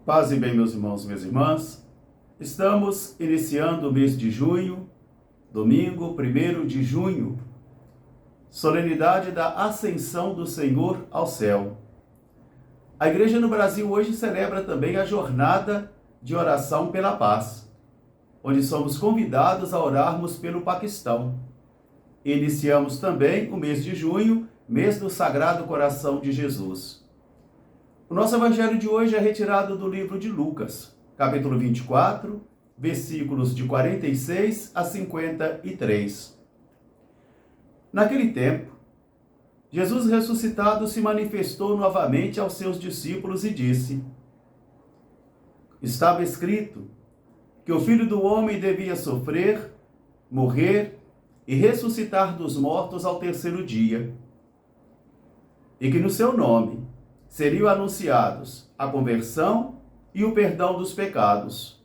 Paz e bem, meus irmãos e minhas irmãs. Estamos iniciando o mês de junho, domingo 1º de junho, solenidade da Ascensão do Senhor ao céu. A Igreja no Brasil hoje celebra também a Jornada de Oração pela Paz, onde somos convidados a orarmos pelo Paquistão. Iniciamos também o mês de junho, mês do Sagrado Coração de Jesus. O nosso evangelho de hoje é retirado do livro de Lucas, capítulo 24, versículos de 46 a 53. Naquele tempo, Jesus ressuscitado se manifestou novamente aos seus discípulos e disse: Estava escrito que o Filho do Homem devia sofrer, morrer e ressuscitar dos mortos ao terceiro dia, e que no seu nome seriam anunciados a conversão e o perdão dos pecados.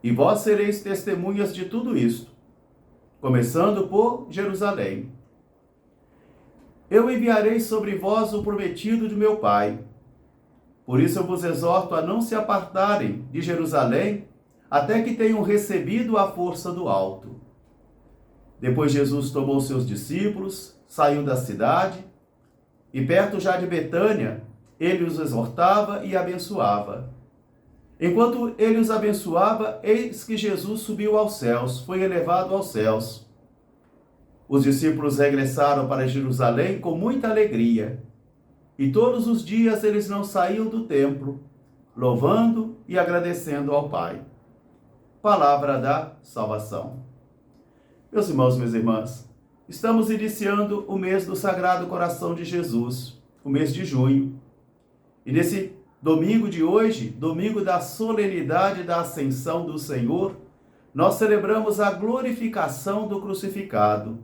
E vós sereis testemunhas de tudo isto, começando por Jerusalém. Eu enviarei sobre vós o prometido de meu Pai. Por isso eu vos exorto a não se apartarem de Jerusalém, até que tenham recebido a força do alto. Depois Jesus tomou seus discípulos, saiu da cidade, e perto já de Betânia, ele os exortava e abençoava. Enquanto ele os abençoava, eis que Jesus subiu aos céus, foi elevado aos céus. Os discípulos regressaram para Jerusalém com muita alegria, e todos os dias eles não saíam do templo, louvando e agradecendo ao Pai. Palavra da salvação. Meus irmãos, minhas irmãs, estamos iniciando o mês do Sagrado Coração de Jesus, o mês de junho. E nesse domingo de hoje, domingo da solenidade da Ascensão do Senhor, nós celebramos a glorificação do crucificado,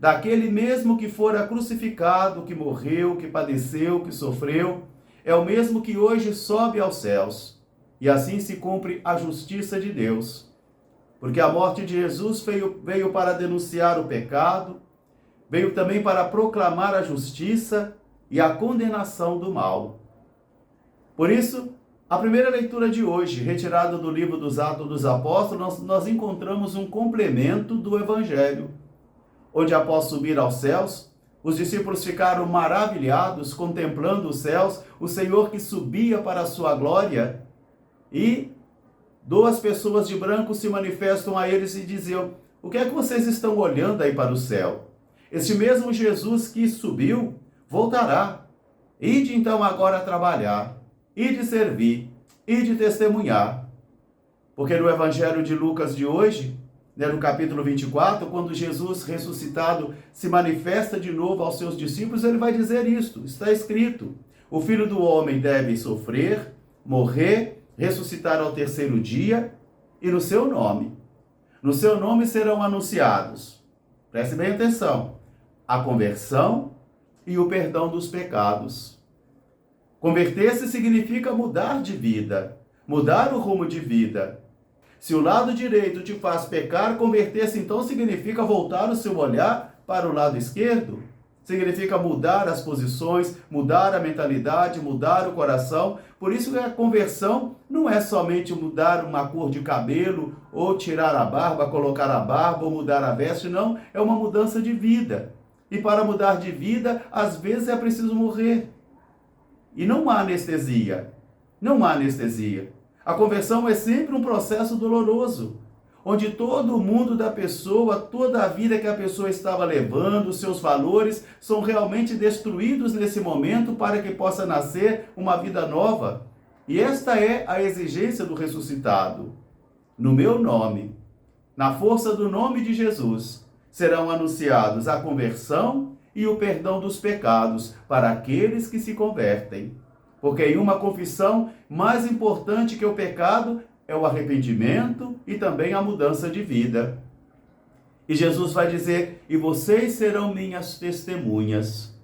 daquele mesmo que fora crucificado, que morreu, que padeceu, que sofreu, é o mesmo que hoje sobe aos céus. E assim se cumpre a justiça de Deus. Porque a morte de Jesus veio para denunciar o pecado, veio também para proclamar a justiça e a condenação do mal. Por isso, a primeira leitura de hoje, retirada do livro dos Atos dos Apóstolos, nós encontramos um complemento do Evangelho, onde após subir aos céus, os discípulos ficaram maravilhados, contemplando os céus, o Senhor que subia para a sua glória, e duas pessoas de branco se manifestam a eles e diziam: o que é que vocês estão olhando aí para o céu? Este mesmo Jesus que subiu, voltará. Ide então agora trabalhar, ide servir, ide testemunhar. Porque no Evangelho de Lucas de hoje, no capítulo 24, quando Jesus ressuscitado se manifesta de novo aos seus discípulos, ele vai dizer isto: está escrito, o Filho do Homem deve sofrer, morrer, ressuscitar ao terceiro dia, e no seu nome serão anunciados, preste bem atenção, a conversão e o perdão dos pecados. Converter-se significa mudar de vida, mudar o rumo de vida. Se o lado direito te faz pecar, converter-se então significa voltar o seu olhar para o lado esquerdo. Significa mudar as posições, mudar a mentalidade, mudar o coração. Por isso que a conversão não é somente mudar uma cor de cabelo, ou tirar a barba, colocar a barba, ou mudar a veste, não. É uma mudança de vida. E para mudar de vida, às vezes é preciso morrer. E não há anestesia. Não há anestesia. A conversão é sempre um processo doloroso, onde todo o mundo da pessoa, toda a vida que a pessoa estava levando, seus valores, são realmente destruídos nesse momento para que possa nascer uma vida nova. E esta é a exigência do ressuscitado. No meu nome, na força do nome de Jesus, serão anunciados a conversão e o perdão dos pecados para aqueles que se convertem. Porque em uma confissão, mais importante que o pecado é o arrependimento e também a mudança de vida. E Jesus vai dizer: e vocês serão minhas testemunhas.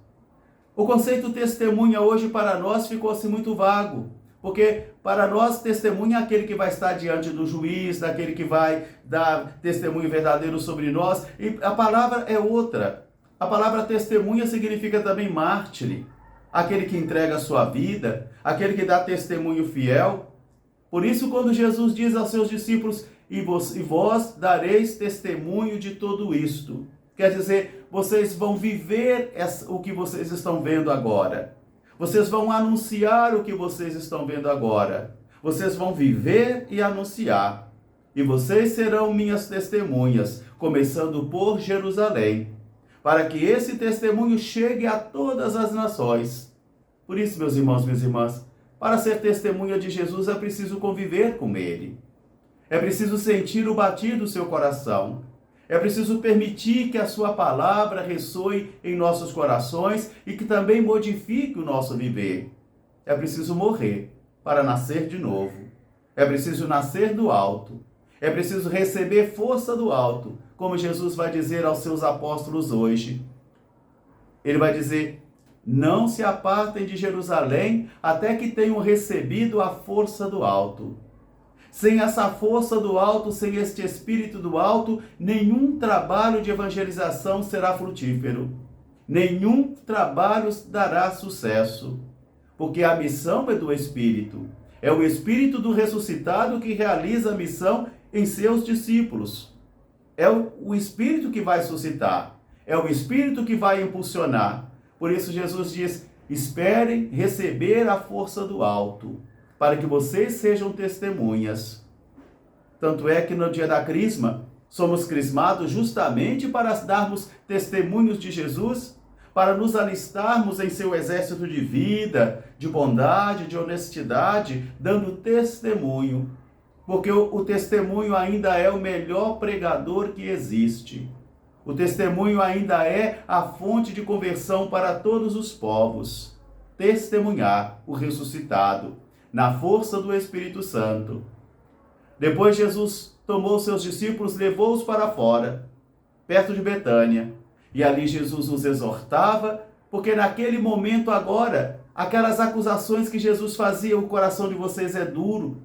O conceito testemunha hoje para nós ficou-se muito vago, porque para nós testemunha é aquele que vai estar diante do juiz, daquele que vai dar testemunho verdadeiro sobre nós, e a palavra é outra. A palavra testemunha significa também mártir. aquele que entrega a sua vida, aquele que dá testemunho fiel. Por isso, quando Jesus diz aos seus discípulos, e vós dareis testemunho de tudo isto, quer dizer, vocês vão viver o que vocês estão vendo agora. Vocês vão anunciar o que vocês estão vendo agora. Vocês vão viver e anunciar. E vocês serão minhas testemunhas, começando por Jerusalém, para que esse testemunho chegue a todas as nações. Por isso, meus irmãos, minhas irmãs, para ser testemunha de Jesus é preciso conviver com Ele. É preciso sentir o batir do seu coração. É preciso permitir que a sua palavra ressoe em nossos corações e que também modifique o nosso viver. É preciso morrer para nascer de novo. É preciso nascer do alto. É preciso receber força do alto, como Jesus vai dizer aos seus apóstolos hoje. Ele vai dizer: não se apartem de Jerusalém até que tenham recebido a força do alto. Sem essa força do alto, sem este espírito do alto, nenhum trabalho de evangelização será frutífero. Nenhum trabalho dará sucesso. Porque a missão é do Espírito. É o Espírito do ressuscitado que realiza a missão em seus discípulos. É o Espírito que vai suscitar. É o Espírito que vai impulsionar. Por isso Jesus diz: esperem receber a força do alto, para que vocês sejam testemunhas. Tanto é que no dia da Crisma, somos crismados justamente para darmos testemunhos de Jesus, para nos alistarmos em seu exército de vida, de bondade, de honestidade, dando testemunho. Porque o testemunho ainda é o melhor pregador que existe. O testemunho ainda é a fonte de conversão para todos os povos. Testemunhar o ressuscitado, na força do Espírito Santo. Depois Jesus tomou seus discípulos, levou-os para fora, perto de Betânia. E ali Jesus os exortava, porque naquele momento agora, aquelas acusações que Jesus fazia: o coração de vocês é duro.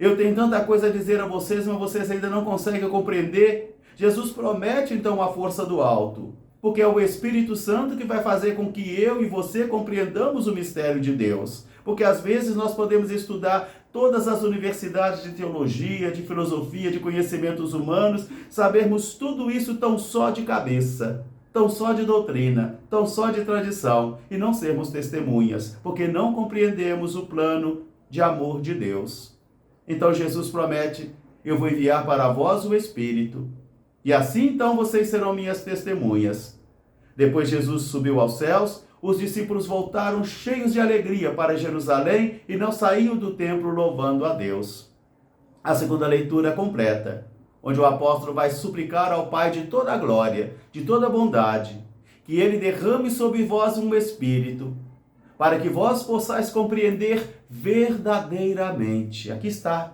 Eu tenho tanta coisa a dizer a vocês, mas vocês ainda não conseguem compreender. Jesus promete então a força do alto, porque é o Espírito Santo que vai fazer com que eu e você compreendamos o mistério de Deus. Porque às vezes nós podemos estudar todas as universidades de teologia, de filosofia, de conhecimentos humanos, sabermos tudo isso tão só de cabeça, tão só de doutrina, tão só de tradição, e não sermos testemunhas, porque não compreendemos o plano de amor de Deus. Então Jesus promete: eu vou enviar para vós o Espírito, e assim então vocês serão minhas testemunhas. Depois Jesus subiu aos céus. Os discípulos voltaram cheios de alegria para Jerusalém e não saíam do templo louvando a Deus. A segunda leitura completa, onde o apóstolo vai suplicar ao Pai de toda a glória, de toda a bondade, que Ele derrame sobre vós um Espírito, para que vós possais compreender verdadeiramente. Aqui está,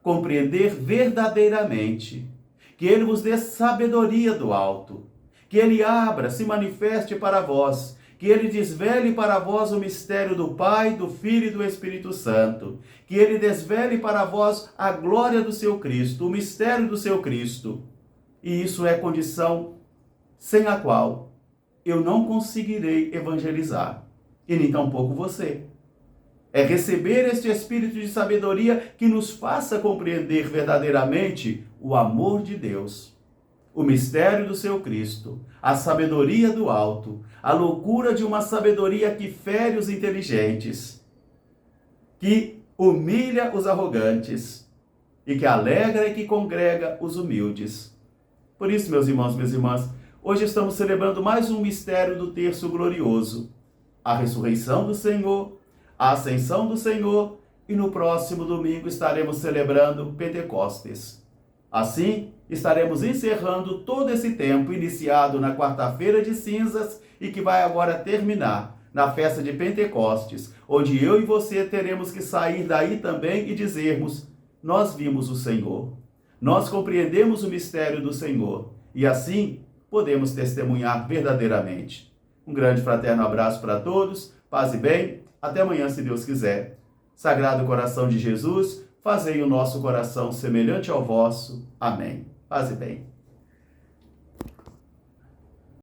compreender verdadeiramente, que Ele vos dê sabedoria do alto, que Ele abra, se manifeste para vós, que Ele desvele para vós o mistério do Pai, do Filho e do Espírito Santo, que Ele desvele para vós a glória do seu Cristo, o mistério do seu Cristo. E isso é condição sem a qual eu não conseguirei evangelizar, e nem tampouco você. É receber este Espírito de sabedoria que nos faça compreender verdadeiramente o amor de Deus, o mistério do seu Cristo, a sabedoria do alto, a loucura de uma sabedoria que fere os inteligentes, que humilha os arrogantes e que alegra e que congrega os humildes. Por isso, meus irmãos, minhas irmãs, hoje estamos celebrando mais um mistério do terço glorioso, a ressurreição do Senhor, a ascensão do Senhor, e no próximo domingo estaremos celebrando Pentecostes. Assim, estaremos encerrando todo esse tempo iniciado na quarta-feira de cinzas e que vai agora terminar na festa de Pentecostes, onde eu e você teremos que sair daí também e dizermos: nós vimos o Senhor, nós compreendemos o mistério do Senhor, e assim podemos testemunhar verdadeiramente. Um grande fraterno abraço para todos, paz e bem, até amanhã se Deus quiser. Sagrado coração de Jesus, fazei o nosso coração semelhante ao vosso. Amém. Paz e bem.